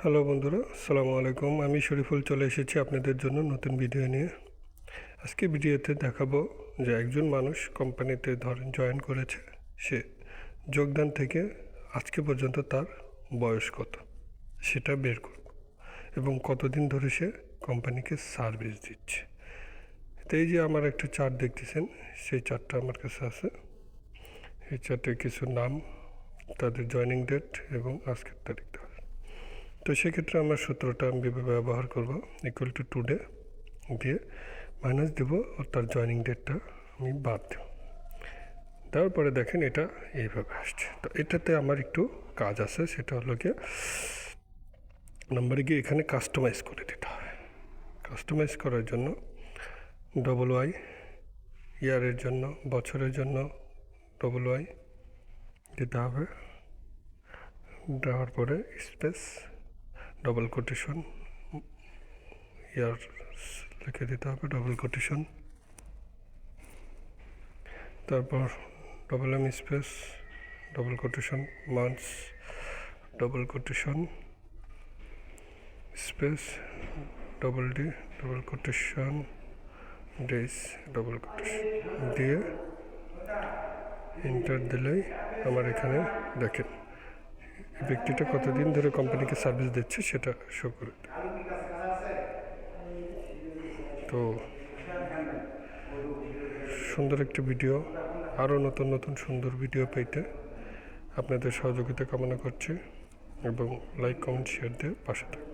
Hello বন্ধুরা, আসসালামু আলাইকুম। আমি শরীফুল চলে এসেছি আপনাদের জন্য নতুন ভিডিও নিয়ে। আজকে ভিডিওতে দেখাবো যে একজন মানুষ কোম্পানিতে জয়েন করেছে, সে যোগদান থেকে আজকে পর্যন্ত তার বয়স কত সেটা বের করব এবং কতদিন ধরে সে কোম্পানিকে সার্ভিস দিচ্ছে। তো এই যে আমার একটা চার্ট দেখতেছেন, সেই চার্টটা আমার কাছে আছে। এই চার্টে কিছু নাম, তাদের জয়েনিং ডেট এবং আজকের তারিখ দেওয়া। তো সেক্ষেত্রে আমার সূত্রটা আমি ব্যবহার করব, ইকুয়াল টু টুডে দিয়ে মাইনাস দেব ও তার জয়েনিং ডেটটা আমি বাদ দেব। দেওয়ার পরে দেখেন এটা এইভাবে আসছে। তো এটাতে আমার একটু কাজ আছে, সেটা হলো গিয়ে নাম্বারে গিয়ে এখানে কাস্টমাইজ করে দিতে হয়। কাস্টমাইজ করার জন্য WY, ইয়ারের জন্য, বছরের জন্য WY দিতে হবে। দেওয়ার পরে স্পেস, ডবল কোটেশন, ইয়ার লিখে দিতে হবে, ডবল কোটেশন, তারপর M space, double quotation, months, double quotation, space, D, double quotation, days, double quotation দিয়ে এন্টার দিলেই আমার এখানে দেখেন এই ব্যক্তিটা কতদিন ধরে কোম্পানিকে সার্ভিস দিচ্ছে সেটা শো করে। তো সুন্দর একটি ভিডিও, আরও নতুন নতুন সুন্দর ভিডিও পেতে আপনাদের সহযোগিতা কামনা করছি এবং লাইক, কমেন্ট, শেয়ার দিয়ে পাশে থাকবেন।